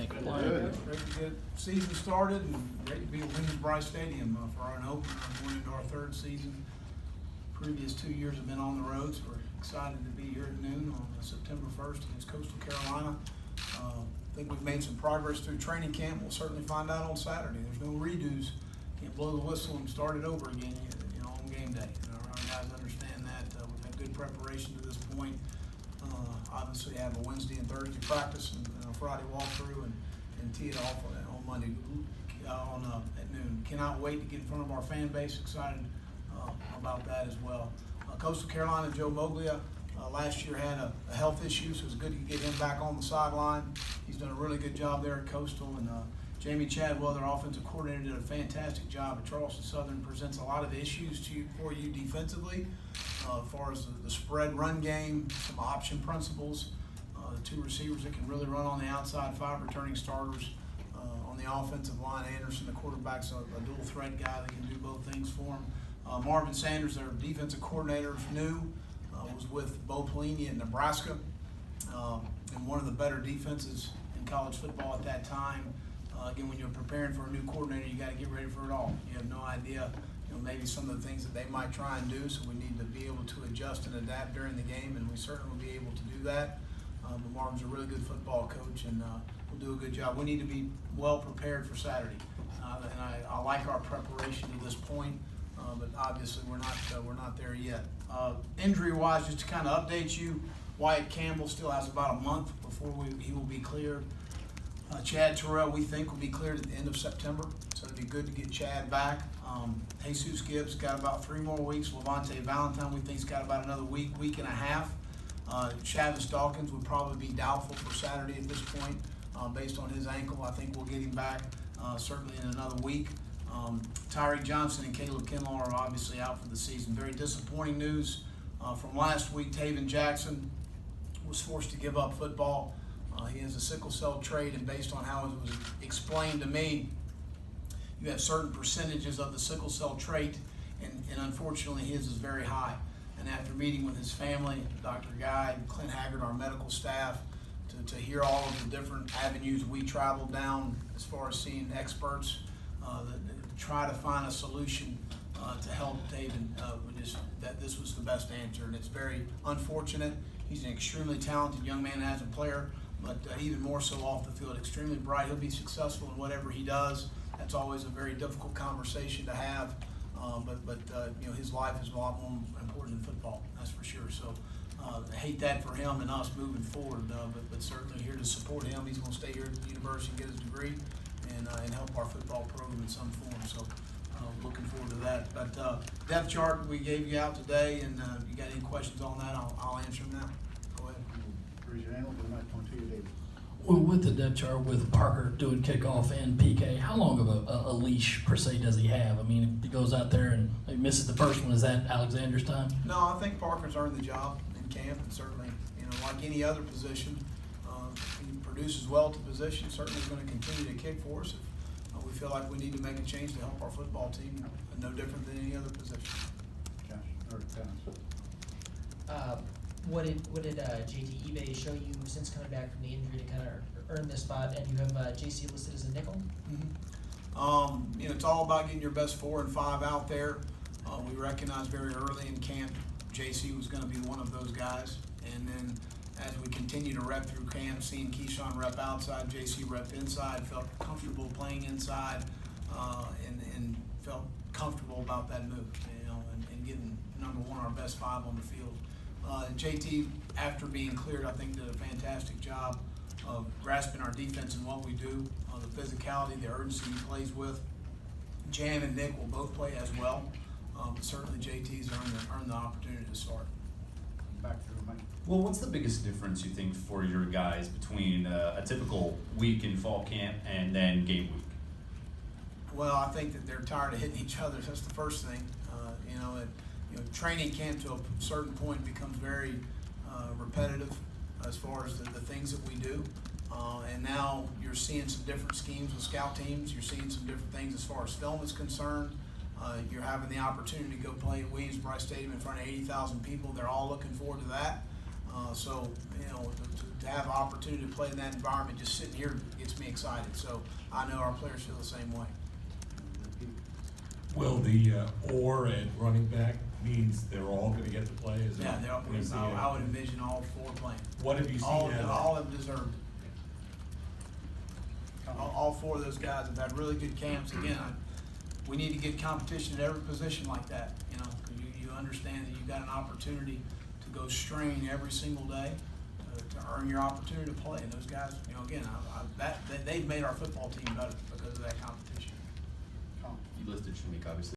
think? Good. Ready to get season started and ready to be at Williams-Brice Stadium for our opener going into our third season. Previous 2 years have been on the road, so we're excited to be here at noon on September 1st against Coastal Carolina. I think we've made some progress through training camp. We'll certainly find out on Saturday. There's no redos. Can't blow the whistle and start it over again, on game day. Our guys understand that. We've had good preparation to this point. Obviously have a Wednesday and Thursday practice and a Friday walkthrough and tee it off on Monday at noon. Cannot wait to get in front of our fan base. Excited about that as well. Coastal Carolina, Joe Moglia, last year had a health issue, so it's good to get him back on the sideline. He's done a really good job there at Coastal, and Jamie Chadwell, their offensive coordinator, did a fantastic job at Charleston Southern. Presents a lot of issues for you defensively, as far as the spread run game, some option principles, the two receivers that can really run on the outside, 5 returning starters on the offensive line. Anderson, the quarterback's a dual threat guy that can do both things for him. Marvin Sanders, their defensive coordinator, is new. Was with Bo Pelini in Nebraska, and one of the better defenses in college football at that time. Again, when you're preparing for a new coordinator, you got to get ready for it all. You have no idea, maybe some of the things that they might try and do, so we need to be able to adjust and adapt during the game, and we certainly will be able to do that. But Marvin's a really good football coach, and will do a good job. We need to be well prepared for Saturday, and I like our preparation to this point. But obviously we're not there yet. Injury-wise, just to kind of update you, Wyatt Campbell still has about a month before he will be cleared. Chad Terrell, we think, will be cleared at the end of September, so it'd be good to get Chad back. Jesus Gibbs got about 3 more weeks. Levante Valentine, we think, has got about another week and a half. Chavis Dawkins would probably be doubtful for Saturday at this point, based on his ankle. I think we'll get him back certainly in another week. Tyreek Johnson and Caleb Kinlaw are obviously out for the season. Very disappointing news from last week. Taven Jackson was forced to give up football. He has a sickle cell trait, and based on how it was explained to me, you have certain percentages of the sickle cell trait, and unfortunately his is very high. And after meeting with his family, Dr. Guy, Clint Haggard, our medical staff, to hear all of the different avenues we traveled down as far as seeing experts, try to find a solution to help Taven, that this was the best answer, and it's very unfortunate. He's an extremely talented young man as a player, but even more so off the field, extremely bright. He'll be successful in whatever he does. That's always a very difficult conversation to have, but his life is a lot more important than football, that's for sure. So I hate that for him and us moving forward, but certainly here to support him. He's going to stay here at the university and get his degree, and help our football program in some form. So looking forward to that. But depth chart we gave you out today, and you got any questions on that, I'll answer them now. Go ahead. Raise your hand. We'll go back to you, David. Well, with the depth chart, with Parker doing kickoff and PK, how long of a leash per se does he have? I mean, if he goes out there and he misses the first one, is that Alexander's time? No, I think Parker's earned the job in camp, and certainly, like any other position, he produces well to position. Certainly is going to continue to kick for us if we feel like we need to make a change to help our football team, no different than any other position. Josh, or Dennis. What did JT eBay show you since coming back from the injury to kind of earn this spot? And you have JC listed as a nickel? It's all about getting your best 4 and 5 out there. We recognized very early in camp JC was going to be one of those guys, and then as we continue to rep through camp, seeing Keyshawn rep outside, JC rep inside, felt comfortable playing inside, and felt comfortable about that move, and getting number 1, our best 5 on the field. JT, after being cleared, I think did a fantastic job of grasping our defense and what we do, the physicality, the urgency he plays with. Jan and Nick will both play as well, but certainly JT's earned the opportunity to start. Back to the mic. Well, what's the biggest difference you think for your guys between a typical week in fall camp and then game week? Well, I think that they're tired of hitting each other. That's the first thing. Training camp to a certain point becomes very repetitive as far as the things that we do. And now you're seeing some different schemes with scout teams. You're seeing some different things as far as film is concerned. You're having the opportunity to go play at Williams-Brice Stadium in front of 80,000 people. They're all looking forward to that. So to have an opportunity to play in that environment, just sitting here gets me excited. So I know our players feel the same way. Will the or at running back means they're all gonna get to play? Is Yeah, that- they're, is the, I would envision all four playing. What have you seen All out of that? all have deserved it. All four of those guys have had really good camps. Again, we need to get competition at every position like that, you know, because you understand that you've got an opportunity to go strain every single day to earn your opportunity to play. And those guys, you know, again, they've made our football team better because of that competition. You listed Shamik, obviously.